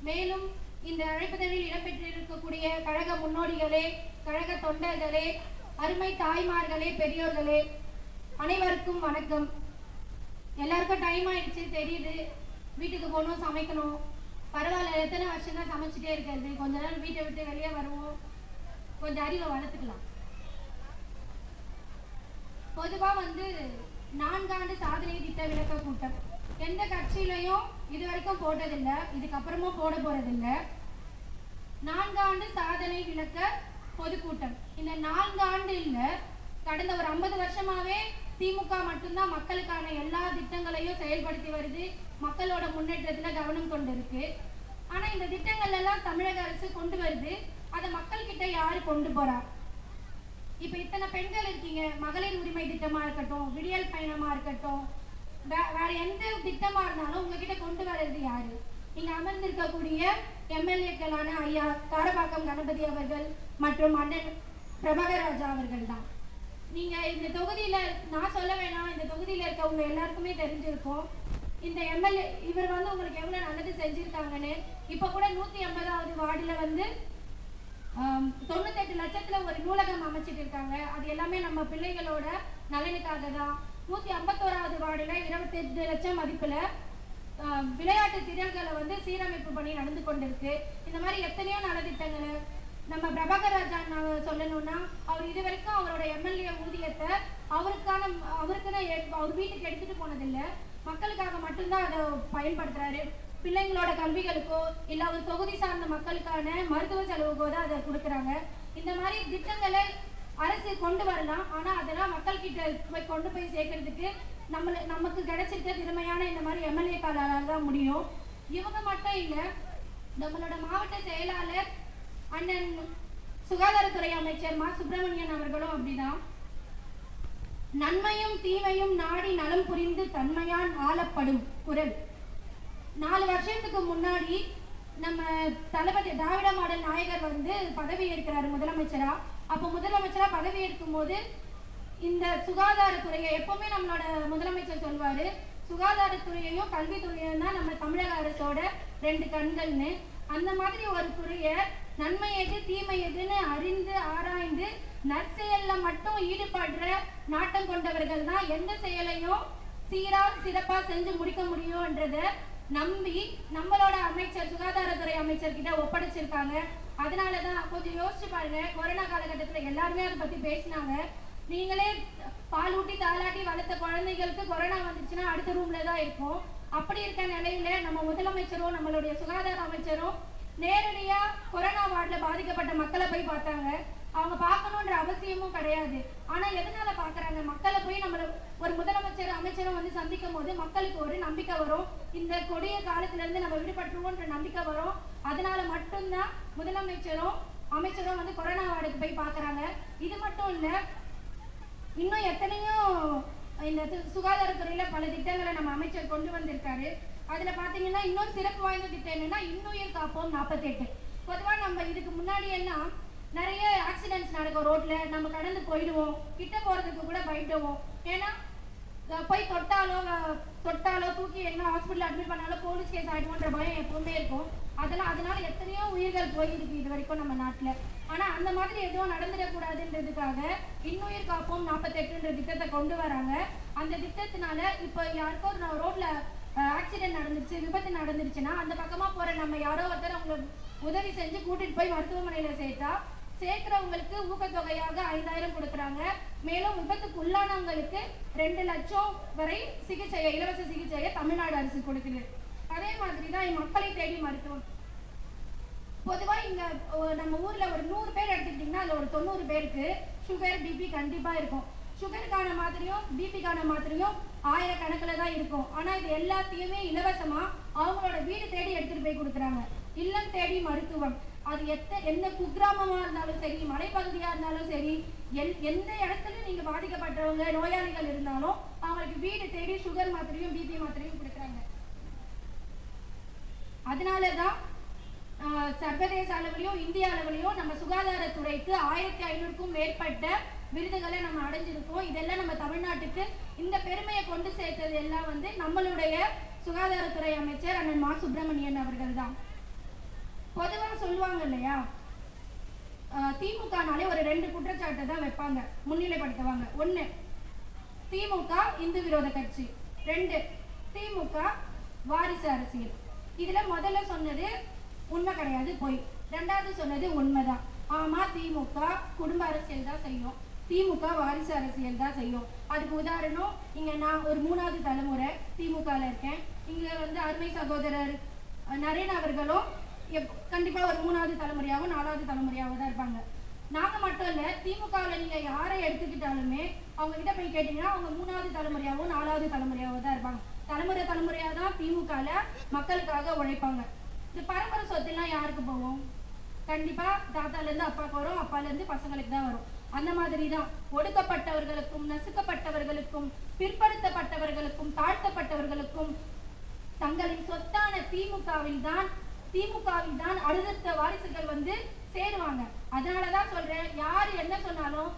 மேலும் இந்த அழைப்புதலில் இடம்பெற்றிருக்கக்கூடிய கழக முன்னோடிகளே, கழக தொண்டர்களே, அருமை தாய்மார்களே, பெரியோர்களே, அனைவருக்கும் வணக்கம். எல்லாருக்கும் டைம் ஆயிடுச்சு தெரியுது, வீட்டுக்கு போகணும், சமைக்கணும். பரவாயில்ல, எத்தனை வருஷம் தான் சமைச்சிட்டே இருக்கிறது, கொஞ்ச நாள் வீட்டை விட்டு வெளியே வருவோம், கொஞ்சம் அறிவை வளர்த்துக்கலாம். பொதுவாக 4 ஆண்டு சாதனை திட்ட விளக்க கூட்டம் எந்த கட்சியிலையும் இது வரைக்கும் போட்டதில்லை, இதுக்கப்புறமும் போட போறதில்லை. 4 ஆண்டு சாதனை விளக்க பொதுக்கூட்டம். இந்த 4 ஆண்டு இல்லை, கடந்த ஒரு 50 வருஷமாவே திமுக மட்டும்தான் மக்களுக்கான எல்லா திட்டங்களையும் செயல்படுத்தி வருது, மக்களோட முன்னேற்றத்துல கவனம் கொண்டு இருக்கு. ஆனா இந்த திட்டங்கள் எல்லாம் தமிழக அரசு கொண்டு வருது, அதை மக்கள் கிட்ட யாரு கொண்டு போறா? இப்ப இத்தனை பெண்கள் இருக்கீங்க, மகளிர் உரிமை திட்டமா இருக்கட்டும், விடியல் பயணமா இருக்கட்டும், வேற எந்த திட்டமா இருந்தாலும் உங்ககிட்ட கொண்டு வர்றது யாரு? இங்க அமர்ந்திருக்கக்கூடிய எம்எல்ஏக்களான ஐயா காரபாக்கம் கணபதி அவர்கள் மற்றும் அண்ணன் பிரபாகர் ராஜா அவர்கள் தான். நீங்க இந்த தொகுதியில நான் சொல்ல வேணாம், இந்த தொகுதியில இருக்கவங்க எல்லாருக்குமே தெரிஞ்சிருக்கும். இந்த எம்எல்ஏ இவர் உங்களுக்கு எவ்வளவு நல்லது செஞ்சிருக்காங்கன்னு. இப்ப கூட 180வது வார்டுல 98 லட்சத்துல ஒரு நூலகம் அமைச்சிட்டு இருக்காங்க. அது எல்லாமே நம்ம பிள்ளைகளோட நலனுக்காக தான். 151வது வார்டுல 28 லட்சம் மதிப்புல விளையாட்டு திறன்களை சீரமைப்பு பணி நடந்து கொண்டிருக்கு. இந்த மாதிரி எத்தனையோ நலத்திட்டங்களை நம்ம பிரபாகர் ராஜா சொல்லணும்னா, அவர் இது வரைக்கும் அவரோட எம்எல்ஏ ஊதியத்தை அவருக்குன்னு அவர் வீட்டுக்கு எடுத்துட்டு போனதில்லை, மக்களுக்காக மட்டும்தான் அதை பயன்படுத்துறாரு. பிள்ளைங்களோட கல்விகளுக்கோ இல்ல அவர் தொகுதி சார்ந்த மக்களுக்கான மருத்துவ செலவுக்கோ தான் அதை கொடுக்குறாங்க. இந்த மாதிரி திட்டங்களை அரசு கொண்டு வரலாம், ஆனா அதெல்லாம் மக்கள் கிட்ட கொண்டு போய் சேர்க்கறதுக்கு நமக்கு கிடைச்சிருக்க திறமையான இந்த மாதிரி எம்எல்ஏக்களால் தான் முடியும். இவங்க மட்டும் இல்ல, நம்மளோட மாவட்ட செயலாளர் அண்ணன் சுகாதாரத்துறை அமைச்சர் மா சுப்பிரமணியன் அவர்களும் அப்படிதான். நன்மையும் தீமையும் நாடி நலம் புரிந்து தன்மையான் ஆளப்படும் குரல். 4 வருஷத்துக்கு முன்னாடி நம்ம தளபதி திராவிட மாடல் நாயகர் பதவி ஏற்கிறாரு முதலமைச்சரா. அப்போ முதலமைச்சரா பதவி ஏற்கும் போது இந்த சுகாதாரத்துறையை எப்பவுமே நம்மளோட முதலமைச்சர் சொல்வாரு, சுகாதாரத்துறையையும் கல்வித்துறையும் தான் நம்ம தமிழக அரசோட 2 கண்கள்னு. அந்த மாதிரி ஒரு துறையை நன்மை எது தீமை எதுன்னு அறிந்து ஆராய்ந்து நற்செயல்ல மட்டும் ஈடுபடுற நாட்டம் கொண்டவர்கள் தான் எந்த செயலையும் சீரா சிறப்பா செஞ்சு முடிக்க முடியும்ன்றத நம்பி நம்மளோட அமைச்சர் சுகாதாரத்துறை அமைச்சர் கிட்ட ஒப்படைச்சிருக்காங்க. அதனாலதான் கொஞ்சம் யோசிச்சு பாருங்க, கொரோனா காலகட்டத்துல எல்லாருமே அதை பத்தி பேசினாங்க. நீங்களே பால் ஊட்டி தாளாட்டி வளர்த்த குழந்தைகளுக்கு கொரோனா வந்துச்சுன்னா அடுத்த ரூம்ல தான் இருக்கும். அப்படி இருக்க நிலையில நம்ம முதலமைச்சரும் நம்மளுடைய சுகாதார அமைச்சரும் நேரடியா கொரோனா வார்டுல பாதிக்கப்பட்ட மக்களை போய் பார்த்தாங்க. அவங்க பார்க்கணுன்ற அவசியமும் கிடையாது, ஆனா எதனால பாக்குறாங்க? மக்களை போய் நம்மள ஒரு முதலமைச்சர் அமைச்சரும் சந்திக்கும் போது மக்களுக்கு ஒரு நம்பிக்கை வரும், இந்த கொடிய காலத்துல இருந்து நம்ம விடுபட்டுருவோன்ற நம்பிக்கை வரும். அதனால மட்டும்தான் முதலமைச்சரும் அமைச்சரும் கொரோனா வார்டுக்கு போய் பாக்குறாங்க. இது மட்டும் இல்ல, இன்னும் எத்தனையோ இந்த சுகாதாரத்துறையில பல திட்டங்களை நம்ம அமைச்சர் கொண்டு வந்திருக்காரு. அதுல பாத்தீங்கன்னா இன்னொரு சிறப்பு வாய்ந்த திட்டம் என்னன்னா இன்னுயிர் காப்போம் 48. பொதுவா நம்ம இதுக்கு முன்னாடி எல்லாம் நிறைய ஆக்சிடென்ட்ஸ் நடக்கும் ரோட்ல, நம்ம கடந்து போயிடுவோம், கிட்ட போறதுக்கு கூட பயப்படுவோம். ஏன்னா போய் தொட்டாலோ தூக்கி எங்க ஹாஸ்பிட்டல் அட்மிட் பண்ணாலும் போலீஸ் கேஸ் ஆயிடுவோன்ற பயம் எப்பவுமே இருக்கும். அதனால எத்தனையோ உயிர்கள் போயிருக்கு இது வரைக்கும் நம்ம நாட்டுல. ஆனா அந்த மாதிரி எதுவும் நடந்துடக்கூடாதுன்றதுக்காக இன்னுயிர் காப்போம் 48ன்ற திட்டத்தை கொண்டு வராங்க. அந்த திட்டத்தினால இப்ப யாருக்கோ ஒரு ரோட்ல ஆக்சிடென்ட் நடந்துருச்சு, விபத்து நடந்துருச்சுன்னா அந்த பக்கமா போற நம்ம யாரோ ஒருத்தர் அவங்களுக்கு உதவி செஞ்சு கூட்டிட்டு போய் மருத்துவமனையில சேர்க்கிறவங்களுக்கு ஊக்கத்தொகையாக 5000 கொடுக்குறாங்க. மேலும் விபத்துக்கு உள்ளானவங்களுக்கு 2 லட்சம் வரை இலவச சிகிச்சையை தமிழ்நாடு அரசு கொடுக்குது. அதே மாதிரிதான் மக்களை தேடி மருத்துவம். பொதுவா இங்க நம்ம ஊர்ல ஒரு 100 பேர் எடுத்துக்கிட்டீங்கன்னா அதுல ஒரு 90 பேருக்கு சுகர் பிபி கண்டிப்பா இருக்கும். சுகருக்கான மாத்திரையும் பிபிக்கான மாத்திரையும் 1000 கணக்குல தான் இருக்கும். ஆனா இது எல்லாத்தையுமே இலவசமா அவங்களோட வீடு தேடி எடுத்துட்டு போய் கொடுக்குறாங்க. இல்லம் தேடி மருத்துவம், அது எந்த குக்கிராமமா இருந்தாலும் சரி, மலைப்பகுதியா இருந்தாலும் சரி, எந்த இடத்துல நீங்க பாதிக்கப்பட்டவங்க நோயாளிகள் இருந்தாலும் அவங்களுக்கு வீடு தேடி சுகர் மாத்திரையும் பிபி மாத்திரையும் கொடுக்குறாங்க. அதனாலதான் சர்வதேச அளவிலையும் இந்திய அளவிலையும் நம்ம சுகாதாரத்துறைக்கு 1500க்கும் மேற்பட்ட விருதுகளை நம்ம அடைஞ்சிருக்கோம். இதெல்லாம் நம்ம தமிழ்நாட்டுக்கு இந்த பெருமையை கொண்டு சேர்த்தது எல்லாம் நம்மளுடைய சுகாதாரத்துறை அமைச்சர் அண்ணன் மா சுப்பிரமணியன் அவர்கள் தான். பொதுவாக சொல்லுவாங்க இல்லையா, திமுகனாலே ஒரு 2 குற்றச்சாட்டை தான் வைப்பாங்க, முன்னிலைப்படுத்துவாங்க. 1, திமுக இந்து விரோத கட்சி. 2, திமுக வாரிசு அரசியல். இதுல முதல்ல சொன்னது உண்மை கிடையாது, பொய். 2வது சொன்னது உண்மைதான். ஆமா, திமுக குடும்ப அரசியல் தான் செய்யும், திமுக வாரிசு அரசியல் தான் செய்யும். அதுக்கு உதாரணம், இங்க நான் ஒரு 3வது தலைமுறை திமுகல இருக்கேன். இங்க வந்து அருமை சகோதரர் நரேன் அவர்களும் கண்டிப்பா ஒரு 3வது தலைமுறையாகவும் 4வது தலைமுறையாகவும் தான் இருப்பாங்க. நாங்க மட்டும் இல்ல, திமுகவில் நீங்க யாரை எடுத்துக்கிட்டாலுமே அவங்க கிட்ட போய் கேட்டீங்கன்னா அவங்க 3வது தலைமுறையாகவும் 4வது தலைமுறையாகவும் தான் இருப்பாங்க. தலைமுறையா தான் திமுகல மக்களுக்காக உழைப்பாங்க. இந்த பரம்பரை சொத்துலாம் யாருக்கு போகும்? கண்டிப்பா தாத்தால இருந்து அப்பாவுக்கு வரும், அப்பால இருந்து பசங்களுக்கு தான் வரும். அந்த மாதிரி தான் ஒடுக்கப்பட்டவர்களுக்கும் நசுக்கப்பட்டவர்களுக்கும் பிற்படுத்தப்பட்டவர்களுக்கும் தாழ்த்தப்பட்டவர்களுக்கும் தங்களின் சொத்தான திமுகவில் தான் அடுத்த வாரிசுகள் வந்து சேருவாங்க. அதனாலதான் சொல்றேன், யாரு என்ன சொன்னாலும்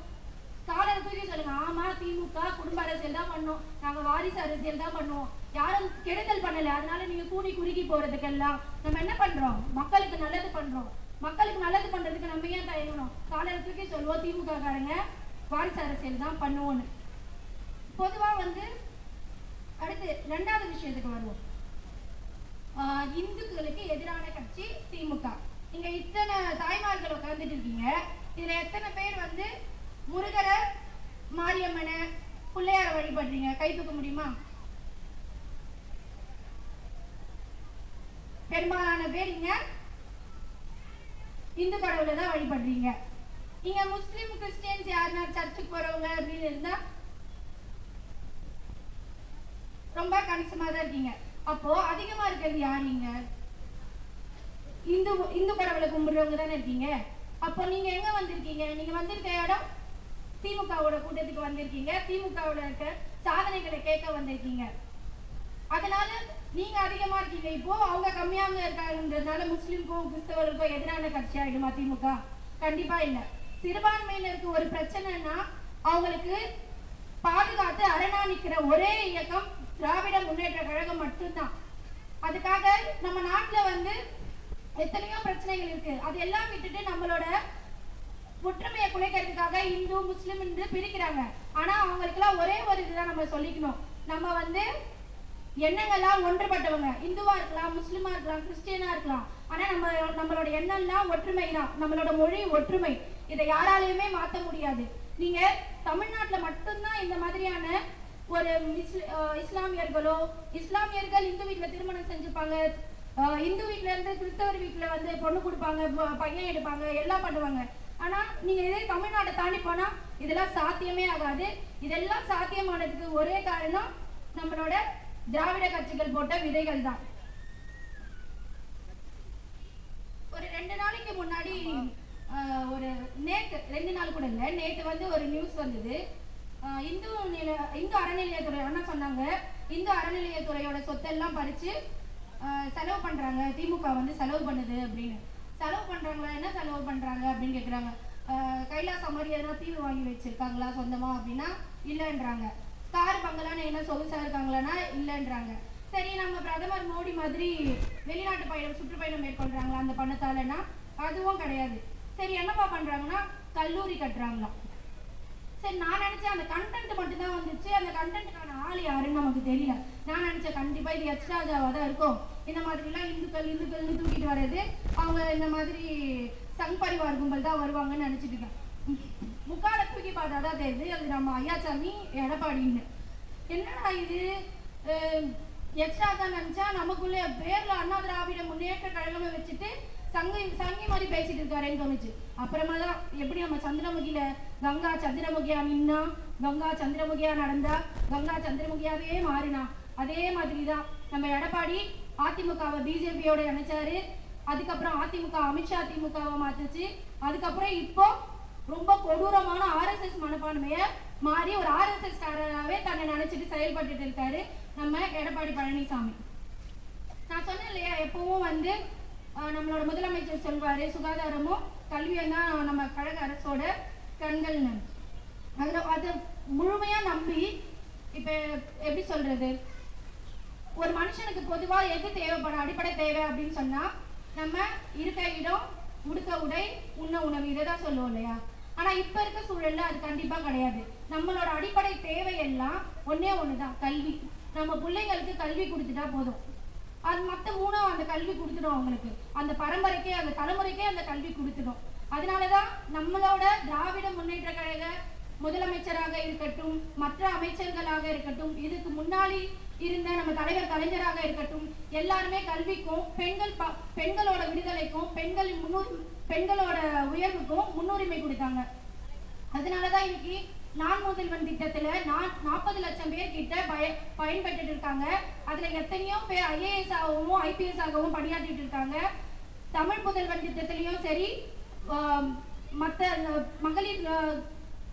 காலரை தூக்கி சொல்லுங்க, ஆமா திமுக குடும்ப அரசியல் தான் பண்ணும், நாங்க வாரிசு அரசியல் தான் பண்ணுவோம், யாரும் கெடுதல் பண்ணல, அதனால நீங்க கூடி குறுகி போறதுக்கெல்லாம் நம்ம என்ன பண்றோம்? மக்களுக்கு நல்லது பண்றோம். மக்களுக்கு நல்லது பண்றதுக்கு நம்ம ஏன் தயங்கணும்? காலரை தூக்கி சொல்லுவோம் திமுக காரங்க வாரிசு அரசியல் தான் பண்ணுவோம்னு. பொதுவா வந்து அடுத்து 2வது விஷயத்துக்கு வருவோம். இந்துக்களுக்கு எதிரான கட்சி திமுக. இங்க இத்தனை தாய்மார்கள் உட்கார்ந்துட்டு இருக்கீங்க, இதுல எத்தனை பேர் வந்து முருகரை மாரியம்மனை பிள்ளையார வழிபடுறீங்க? கை தூக்க முடியுமா? பெரும்பாலான பேர் இங்க இந்து கடவுளை தான் வழிபடுறீங்க. இங்க முஸ்லிம் கிறிஸ்டியன்ஸ் யாருன்னா சர்ச்சுக்கு போறவங்க அப்படின்னு இருந்தா ரொம்ப கணிசமா தான் இருக்கீங்க. அப்போ அதிகமா இருக்கிறது யார்? நீங்க இந்து கடவுளை கும்பிடுறவங்க தானே இருக்கீங்க. அப்போ நீங்க எங்க வந்திருக்கீங்க? நீங்க வந்திருக்க இடம் திமுகவோட கூட்டத்துக்கு வந்திருக்கீங்க, திமுகவோட இருக்க சாதனைகளை கேட்க வந்திருக்கீங்க. அதனால நீங்க அதிகமா இருக்கீங்க. இப்போ அவங்க கம்மியாக இருக்காங்கன்றதுனால முஸ்லிம்க்கும் கிறிஸ்தவர்களுக்கும் எதிரான கட்சி ஆயிடுமா திமுக? கண்டிப்பா இல்ல. சிறுபான்மையினருக்கு ஒரு பிரச்சனைனா அவங்களுக்கு பாதுகாத்து அரணா நிக்கிற ஒரே இயக்கம் திராவிட முன்னேற்ற கழகம் மட்டும்தான். அதுக்காக நம்ம நாட்டுல வந்து எத்தனையோ பிரச்சனைகள் இருக்கு, அது எல்லாம் விட்டுட்டு நம்மளோட ஒற்றுமையை குலைக்கிறதுக்காக இந்து முஸ்லிம் என்று பிரிக்கிறாங்க. ஆனா அவங்களுக்கு எல்லாம் ஒரே ஒரு இதுதான் நம்ம சொல்லிக்கணும், நம்ம வந்து எண்ணங்கள்லாம் ஒன்றுபட்டவங்க. இந்துவா இருக்கலாம், முஸ்லிமா இருக்கலாம், கிறிஸ்டியனா இருக்கலாம், ஆனா நம்மளோட எண்ணம்லாம் ஒற்றுமை தான், நம்மளோட மொழி ஒற்றுமை. இதை யாராலையுமே மாற்ற முடியாது. நீங்க தமிழ்நாட்டுல மட்டும்தான் இந்த மாதிரியான ஒரு இஸ்லாமியர்கள் இந்து வீட்டுல திருமணம் செஞ்சுப்பாங்க, இந்து வீட்டுல இருந்து கிறிஸ்தவர் வீட்டுல வந்து பொண்ணு கொடுப்பாங்க, பையன் எடுப்பாங்க, எல்லாம் பண்ணுவாங்க. ஆனா நீங்க இதே தமிழ்நாட்டை தாண்டி போனா இதெல்லாம் சாத்தியமே ஆகாது. இதெல்லாம் சாத்தியமானதுக்கு ஒரே காரணம் நம்மளோட திராவிட கட்சிகள் போட்ட விதைகள் தான். ஒரு 2 நாளைக்கு முன்னாடி ஒரு நேத்து 2 நாள் கூட இல்லை, நேத்து வந்து ஒரு நியூஸ் வந்தது. இந்து அறநிலையத்துறை அண்ணா சொன்னாங்க, இந்து அறநிலையத்துறையோட சொத்தெல்லாம் பறிச்சு செலவு பண்றாங்க, திமுக வந்து செலவு பண்ணுது அப்படின்னு. செலவு பண்றாங்களா? என்ன செலவு பண்றாங்க அப்படின்னு கேக்குறாங்க. கைலாச மாதிரி எதனா தீவு வாங்கி வச்சிருக்காங்களா சொந்தமா அப்படின்னா இல்லைன்றாங்க. கார் பங்களான்னு என்ன சொகுசா இருக்காங்களான்னா இல்லைன்றாங்க. சரி, நம்ம பிரதமர் மோடி மாதிரி வெளிநாட்டு பயணம் சுற்றுப்பயணம் மேற்கொள்றாங்களா அந்த பணத்தாலன்னா அதுவும் கிடையாது. சரி, என்னப்பா பண்றாங்கன்னா கல்லூரி கட்டுறாங்களாம். சரி, நான் நினைச்சேன் அந்த கண்டென்ட் மட்டும் தான் வந்துச்சு, அந்த கண்டென்ட்டுக்கான ஆள் யாருன்னு நமக்கு தெரியல. நான் நினைச்சேன் கண்டிப்பா இது எச்ராஜாவா தான் இருக்கும், இந்த மாதிரிலாம் இந்துக்கள்னு தூக்கிட்டு வர்றது அவங்க இந்த மாதிரி சங் பரிவார் கும்பல் தான் வருவாங்கன்னு நினைச்சிட்டு இருக்கேன். முக்கால தூக்கி பார்த்தா தான் தெரியுது அது நம்ம ஐயாசாமி எடப்பாடின்னு. என்னடா இது எச்ராஜா நினைச்சா நமக்குள்ளே பேர்ல அண்ணா திராவிட முன்னேற்ற கழகமே வச்சுட்டு சங்கி மாதிரி பேசிட்டு இருக்காருன்னு தோணுச்சு. அப்புறமா தான் எப்படி நம்ம சந்திரமுகியில கங்கா சந்திரமுகியா நின்னா, கங்கா சந்திரமுகியா நடந்தா, கங்கா சந்திரமுகியாவே மாறினா, அதே மாதிரி தான் நம்ம எடப்பாடி அதிமுகவை பிஜேபியோட இணைச்சாரு. அதுக்கப்புறம் அதிமுக அமித்ஷா திமுகவை மாத்துச்சு. அதுக்கப்புறம் இப்போ ரொம்ப கொடூரமான RSS மனப்பான்மைய மாறி ஒரு RSS காரராகவே தன்னை நினைச்சிட்டு செயல்பட்டு இருக்காரு நம்ம எடப்பாடி பழனிசாமி. நான் சொன்னேன் இல்லையா, எப்பவும் வந்து நம்மளோட முதலமைச்சர் சொல்வாரு சுகாதாரமும் கல்வியும் தான் நம்ம கழக அரசோட கண்கள்னு. அதை முழுமையா நம்பி இப்ப எப்படி சொல்றது, ஒரு மனுஷனுக்கு பொதுவா எது தேவைப்படும், அடிப்படை தேவை அப்படின்னு சொன்னா நம்ம இருக்க இடம், உடுக்க உடை, உண்ண உணவு, இதை தான் சொல்லுவோம் இல்லையா? ஆனா இப்ப இருக்க சூழல்ல அது கண்டிப்பா கிடையாது. நம்மளோட அடிப்படை தேவையெல்லாம் ஒன்னே ஒண்ணுதான், கல்வி. நம்ம பிள்ளைங்களுக்கு கல்வி கொடுத்துட்டா போதும். அது மற்ற மூணும் அந்த கல்வி கொடுத்துடும் அவங்களுக்கு, அந்த பரம்பரைக்கே அந்த தலைமுறைக்கே அந்த கல்வி கொடுத்துடும். அதனாலதான் நம்மளோட திராவிட முன்னேற்ற கழக முதலமைச்சராக இருக்கட்டும், மற்ற அமைச்சர்களாக இருக்கட்டும், இதுக்கு முன்னாடி இருந்த நம்ம தலைவர் கலைஞராக இருக்கட்டும், எல்லாருமே கல்விக்கும் பெண்களோட விடுதலைக்கும் பெண்களோட உயர்வுக்கும் முன்னுரிமை கொடுத்தாங்க. அதனாலதான் இன்னைக்கு நான் முதல்வன் திட்டத்துல 40 லட்சம் பேர் கிட்ட பயன்பெற்று இருக்காங்க. அதுல எத்தனையோ பேர் ஐஏஎஸ் ஆகவும் IPS ஆகவும் பணியாற்றிட்டு இருக்காங்க. தமிழ் புதல்வன் திட்டத்திலையும் சரி, மற்ற மகளிர்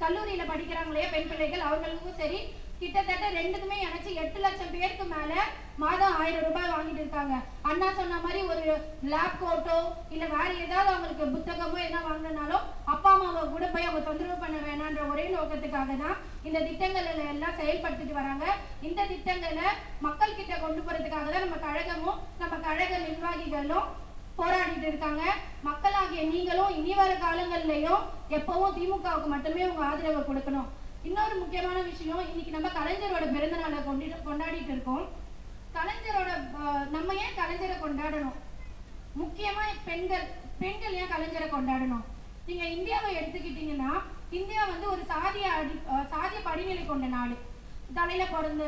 கல்லூரியில படிக்கிறாங்களே பெண் பிள்ளைகள், அவர்களுக்கும் சரி கிட்டத்தட்ட ரெண்டுக்குமே இணைச்சு 8 லட்சம் பேருக்கு மேல மாதம் 1000 ரூபாய் வாங்கிட்டு இருக்காங்க. அண்ணா சொன்ன மாதிரி ஒரு லேப் கோட்டோ இல்ல வேற ஏதாவது அவங்களுக்கு புத்தகமோ என்ன வாங்கினாலும் அப்பா அம்மாவை கூட போய் அவங்க தொந்தரவு பண்ண வேணான்ற ஒரே நோக்கத்துக்காக தான் இந்த திட்டங்கள் எல்லாம் செயல்படுத்திட்டு வராங்க. இந்த திட்டங்களை மக்கள் கிட்ட கொண்டு போறதுக்காக தான் நம்ம கழகமும் நம்ம கழக நிர்வாகிகளும் போராடிட்டு இருக்காங்க. மக்களாகிய நீங்களும் இனி வர காலங்கள்லயும் எப்பவும் திமுகவுக்கு மட்டுமே உங்க ஆதரவை கொடுக்கணும். இன்னொரு முக்கியமான விஷயம், இன்னைக்கு நம்ம கலைஞரோட பிறந்த நாளை கொண்டாடிட்டு இருக்கோம். கலைஞரோட நம்ம ஏன் கலைஞரை கொண்டாடணும்? முக்கியமா பெண்கள் ஏன் கலைஞரை கொண்டாடணும்? நீங்க இந்தியாவை எடுத்துக்கிட்டீங்கன்னா, இந்தியா வந்து ஒரு சாதிய படிநிலை கொண்ட நாடு. தலையில பிறந்த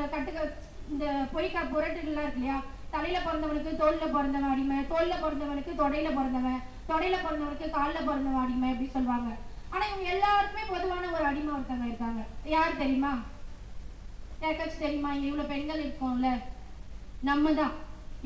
இந்த பொய்க்கா புரட்டுகள்லாம் இருக்கு இல்லையா? தலையில பிறந்தவனுக்கு தோல்ல பிறந்தவன் அடிமை, தோல்ல பிறந்தவனுக்கு தொடையில பிறந்தவன், தொடையில பிறந்தவனுக்கு காலில் பிறந்தவன் அடிமை அப்படி சொல்லுவாங்க. ஆனா இவங்க எல்லாருக்குமே பொதுவான ஒரு அடிமை ஒருத்தவங்க இருக்காங்க. யார் தெரியுமா? யாருக்காச்சும் தெரியுமா? இங்க இவ்வளவு பெண்கள் இருக்கோம்ல, நம்ம தான்.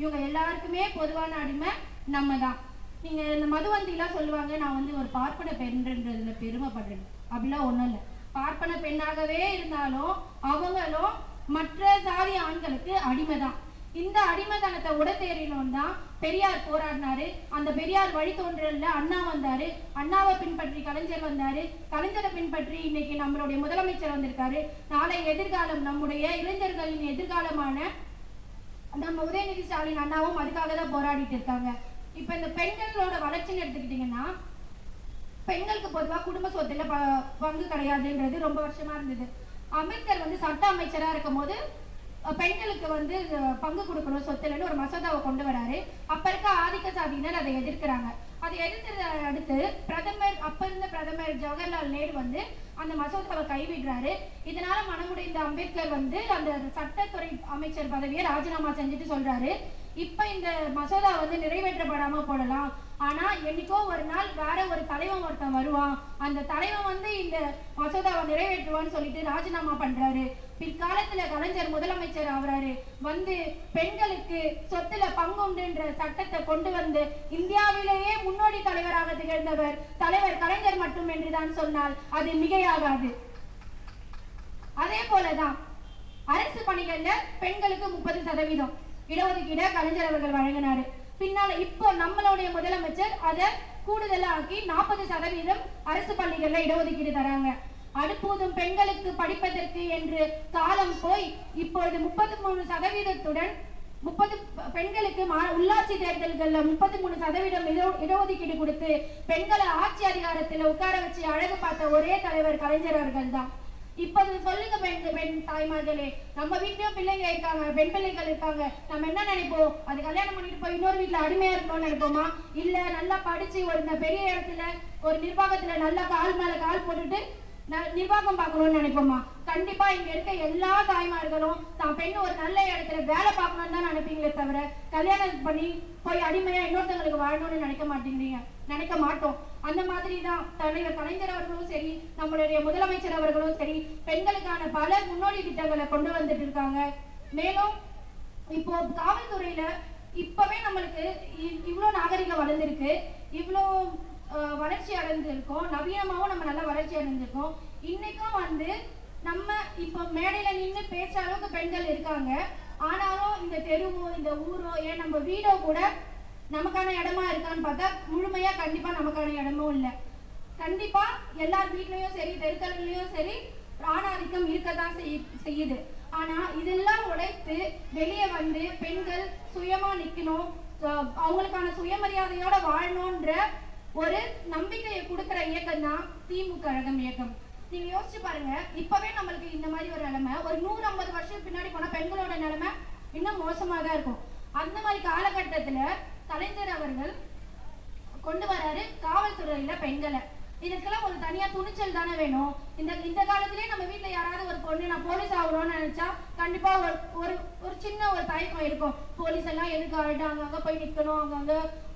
இவங்க எல்லாருக்குமே பொதுவான அடிமை நம்ம தான். நீங்க இந்த மதுவந்திலாம் சொல்லுவாங்க, நான் வந்து ஒரு பார்ப்பன பெண்ன்றதுல பெருமைப்படுறேன். அப்படிலாம் ஒண்ணும் இல்லை. பார்ப்பன பெண்ணாகவே இருந்தாலும் அவங்களும் மற்ற சாதி ஆண்களுக்கு அடிமைதான். இந்த அடிமைத்தனத்தை உடத்தேறணும் தான் பெரியார் போராடினாரு. அந்த பெரியார் வழித்தோன்றல்ல அண்ணா வந்தாரு. அண்ணாவை பின்பற்றி கலைஞர் வந்தாரு. கலைஞரை பின்பற்றி இன்னைக்கு நம்மளுடைய முதலமைச்சர் வந்திருக்காரு. நாளை எதிர்காலம் நம்முடைய இளைஞர்களின் எதிர்காலமான நம்ம உதயநிதி ஸ்டாலின் அண்ணாவும் அதுக்காக தான் போராடிட்டு இருக்காங்க. இப்ப இந்த பெண்களோட வளர்ச்சின்னு எடுத்துக்கிட்டீங்கன்னா, பெண்களுக்கு பொதுவாக குடும்ப சொத்துல பங்கு கிடையாதுன்றது ரொம்ப வருஷமா இருந்தது. அம்பேத்கர் வந்து சட்ட அமைச்சரா இருக்கும் போது பெண்களுக்கு வந்து பங்கு கொடுக்கணும் சொத்துலன்னு ஒரு மசோதாவை கொண்டு வராரு. அப்ப இருக்க ஆதிக்க சாதியினர் அதை எதிர்க்கிறாங்க. அதை எதிர்த்ததை அடுத்து அப்ப இருந்த பிரதமர் ஜவஹர்லால் நேரு வந்து அந்த மசோதாவை கைவிடுறாரு. இதனால மனமுடைந்த அம்பேத்கர் வந்து அந்த சட்டத்துறை அமைச்சர் பதவியை ராஜினாமா செஞ்சுட்டு சொல்றாரு, இப்ப இந்த மசோதா வந்து நிறைவேற்றப்படாம போடலாம், ஆனா என்னைக்கோ ஒரு நாள் வேற ஒரு தலைவன் ஒருத்தன் வருவான், அந்த தலைவன் வந்து இந்த மசோதாவை நிறைவேற்றுவான்னு சொல்லிட்டு ராஜினாமா பண்றாரு. பிற்காலத்துல கலைஞர் முதலமைச்சர் ஆகுறாரு. வந்து பெண்களுக்கு சொத்துல பங்குண்டுன்ற சட்டத்தை கொண்டு வந்து இந்தியாவிலேயே முன்னோடி தலைவராக திகழ்ந்தவர் தலைவர் கலைஞர் மட்டும் என்றுதான் சொன்னால் அது மிகையாகாது. அதே போலதான் அரசு பணிகள்ல பெண்களுக்கு 30% இடஒதுக்கீடு கலைஞர் அவர்கள் வழங்கினாரு. பின்னால இப்போ நம்மளுடைய முதலமைச்சர் அதை கூடுதலாக்கி 40% அரசு பள்ளிகள்ல இடஒதுக்கீடு தராங்க. அடுப்பூதும் பெண்களுக்கு படிப்பதற்கு என்று காலம் போய் இப்பொழுது 33%, 30 பெண்களுக்கு உள்ளாட்சி தேர்தல்கள்ல 33% இடஒதுக்கீடு கொடுத்து பெண்களை ஆட்சி அதிகாரத்துல உட்கார வச்சு அழகு பார்த்த ஒரே தலைவர் கலைஞர் அவர்கள் தான். இப்போது சொல்லுங்க பெண் தாய்மார்களே, நம்ம வீட்லயும் பிள்ளைங்க இருக்காங்க, பெண் பிள்ளைகள் இருக்காங்க, நம்ம என்ன நினைப்போம்? அது கல்யாணம் பண்ணிட்டு போய் இன்னொரு வீட்டுல அடிமையா இருக்கணும்னு நினைப்போமா? இல்ல நல்லா படிச்சு ஒரு பெரிய இடத்துல ஒரு நிர்வாகத்துல நல்லா கால் மேல கால் போட்டுட்டு நிர்வாகம் பார்க்கணும்னு நினைப்போமா? கண்டிப்பா இங்க இருக்க எல்லா தாய்மார்களும் தான் பெண்ணு ஒரு நல்ல இடத்துல வேலை பார்க்கணும்னு தான் நினைப்பீங்களே தவிர கல்யாணம் பண்ணி போய் அடிமையா இன்னொருத்தவங்களுக்கு வாழணும்னு நினைக்க மாட்டோம். அந்த மாதிரி தான் தலைவர் கலைஞர் அவர்களும் சரி, நம்மளுடைய முதலமைச்சர் அவர்களும் சரி பெண்களுக்கான பல முன்னோடி திட்டங்களை கொண்டு வந்துட்டு இருக்காங்க. மேலும் இப்போ காவல்துறையில இப்பவே நம்மளுக்கு இவ்வளோ நாகரிகம் வளர்ந்துருக்கு, இவ்வளோ வளர்ச்சி அடைஞ்சிருக்கோம், நவீனமாகவும் நம்ம நல்லா வளர்ச்சி அடைஞ்சிருக்கோம். இன்னைக்கும் வந்து நம்ம இப்போ மேடையில நின்று பேசுற அளவுக்கு பெண்கள் இருக்காங்க. ஆனாலும் இந்த தெருவோ இந்த ஊரோ ஏன் நம்ம வீடோ கூட நமக்கான இடமா இருக்கான்னு பார்த்தா முழுமையா கண்டிப்பா நமக்கான இடமும் இல்லை. கண்டிப்பா எல்லார் வீட்லயும் சரி தெருக்கல்லையும் சரி ஆணாதிக்கம் இருக்கதான் செய்யுது. ஆனா இதெல்லாம் உடைத்து வெளியே வந்து பெண்கள் சுயமா நிக்கணும், அவங்களுக்கான சுயமரியாதையோட வாழணும்ன்ற ஒரு நம்பிக்கையை கொடுக்கிற இயக்கம் தான் திமுக கழகம் இயக்கம். நீங்க யோசிச்சு பாருங்க, இப்பவே நம்மளுக்கு இந்த மாதிரி ஒரு நிலைமை, ஒரு 150 வருஷம் பின்னாடி போனா பெண்களோட நிலைமை இன்னும் மோசமா தான் இருக்கும். அந்த மாதிரி காலகட்டத்துல கலைஞர் அவர்கள் கொண்டு வராரு காவல்துறையில பெண்களை. இதுக்கெல்லாம் ஒரு தனியா துணிச்சல் தானே வேணும். இந்த காலத்திலேயே நம்ம வீட்டுல யாராவது ஒரு பொண்ணு நான் போலீஸ் ஆகணும்னு நினைச்சா கண்டிப்பா ஒரு சின்ன ஒரு தயக்கம் இருக்கும். போலீஸ் எல்லாம் எதுக்கு ஆகிட்டு அங்கங்க போய் நிக்கணும், அங்கங்க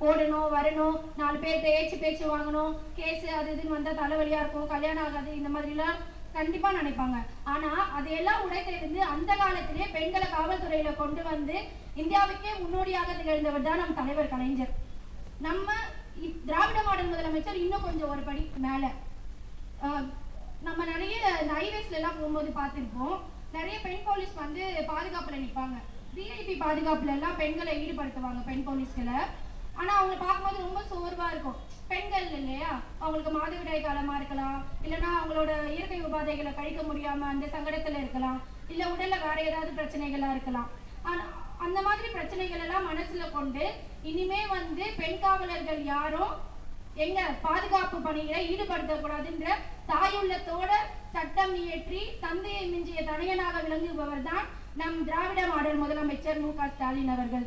ஓடணும் வரணும், 4 பேர்கிட்ட பேச்சு வாங்கணும், கேஸ் அது இதுன்னு வந்தா தலைவலியா இருக்கும், கல்யாணம் ஆகாது, இந்த மாதிரி எல்லாம் கண்டிப்பா நினைப்பாங்க. ஆனா அதையெல்லாம் உடைத்தெறிந்து அந்த காலத்திலே பெண்களை காவல்துறையில கொண்டு வந்து இந்தியாவுக்கே முன்னோடியாக திகழ்ந்தவர் தான் நம் தலைவர் கலைஞர். நம்ம திராவிட மாடல் முதலமைச்சர் இன்னும் கொஞ்சம் ஒரு படி மேல. நம்ம நிறைய இந்த ஹைவேஸ்ல எல்லாம் போகும்போது பார்த்திருப்போம், நிறைய பெண் போலீஸ் வந்து பாதுகாப்புல நிற்பாங்க. விஐபி பாதுகாப்புல எல்லாம் பெண்களை ஈடுபடுத்துவாங்க, பெண் போலீஸ்களை. ஆனா அவங்க பார்க்கும்போது ரொம்ப சோர்வா இருக்கும். பெண்கள் இல்லையா, அவங்களுக்கு மாதவிடாய் காலமா இருக்கலாம், இல்லைன்னா அவங்களோட இயற்கை உபாதைகளை கழிக்க முடியாம அந்த சங்கடத்துல இருக்கலாம், இல்ல உடல்ல வேற ஏதாவது பிரச்சனைகளா இருக்கலாம். ஆனா அந்த மாதிரி பிரச்சனைகள் எல்லாம் மனசுல கொண்டு இனிமே வந்து பெண் காவலர்கள் யாரும் எங்க பாதுகாப்பு பணிகளை ஈடுபடுத்தக்கூடாதுன்ற தாயுள்ளத்தோட சட்டம் இயற்றி தந்தையை மிஞ்சிய தனையனாக விளங்குபவர் தான் நம் திராவிட மாடல் முதலமைச்சர் மு.க. ஸ்டாலின் அவர்கள்.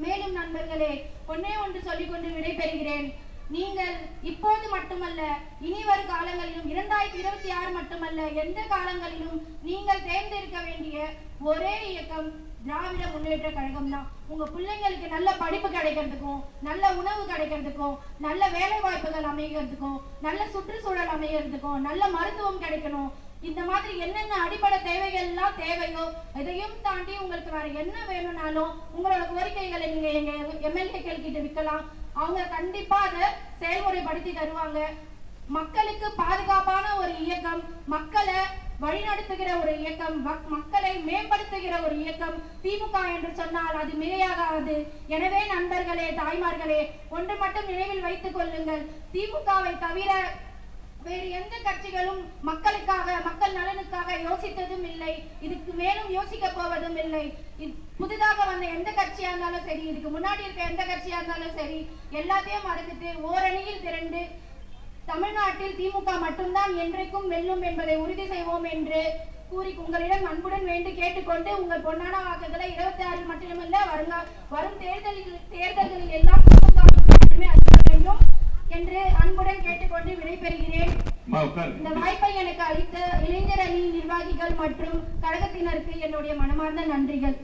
மேலும் நண்பர்களே, ஒன்னே ஒன்று சொல்லிக்கொண்டு விடைபெறுகிறேன். நீங்கள் இப்போது மட்டுமல்ல, இனி வரும் காலங்களிலும் 2026 மட்டுமல்ல, எந்த காலங்களிலும் நீங்கள் தேர்ந்தெடுக்க வேண்டிய ஒரே இயக்கம் திராவிட முன்னேற்ற கழகம் தான். உங்க பிள்ளைங்களுக்கு நல்ல படிப்பு கிடைக்கிறதுக்கும், நல்ல உணவு கிடைக்கிறதுக்கும், நல்ல வேலை வாய்ப்புகள் அமைகிறதுக்கும், நல்ல சுற்றுச்சூழல் அமைகிறதுக்கும், நல்ல மருத்துவம் கிடைக்கணும், இந்த மாதிரி என்னென்ன அடிப்படை தேவைகள் எல்லாம் தேவையோ இதையும் தாண்டி உங்களுக்கு வேற என்ன வேணும்னாலும் உங்களோட கோரிக்கைகளை நீங்க எங்க எம்எல்ஏக்கள் கிட்ட விற்கலாம். அவங்க கண்டிப்பா அதை செயல்முறைப்படுத்தி தருவாங்க. மக்களுக்கு பாதுகாப்பான ஒரு இயக்கம், மக்களை வழிநடத்துகிற ஒரு இயக்கம், மக்களை மேம்படுத்துகிற ஒரு இயக்கம் திமுக என்று சொன்னால் அது மிகையாகாது. எனவே நண்பர்களே, தாய்மார்களே, ஒன்று மட்டும் நினைவில் வைத்துக் கொள்ளுங்கள், திமுகவை தவிர வேறு எந்த கட்சிகளும் மக்களுக்காக, மக்கள் நலனுக்காக யோசித்ததும் இல்லை, இதுக்கு மேலும் யோசிக்க போவதும் இல்லை. புதிதாக வந்த எந்த கட்சியா இருந்தாலும் சரி, இதுக்கு முன்னாடி இருக்க எந்த கட்சியா இருந்தாலும் சரி, எல்லாத்தையும் மறந்துட்டு ஓரணியில் திரண்டு தமிழ்நாட்டில் திமுக மட்டும்தான் என்றைக்கும் வெல்லும் என்பதை உறுதி செய்வோம் என்று கூறி உங்களிடம் அன்புடன் வேண்டி கேட்டுக்கொண்டு உங்கள் பொன்னான வாக்குகளை 26 மட்டுமல்ல வரும் தேர்தல்களில் எல்லாம் வேண்டும் என்று அன்புடன் கேட்டுக்கொண்டு விடைபெறுகிறேன். இந்த வாய்ப்பை எனக்கு அளித்த இளைஞர் அணி நிர்வாகிகள் மற்றும் கழகத்தினருக்கு என்னுடைய மனமார்ந்த நன்றிகள்.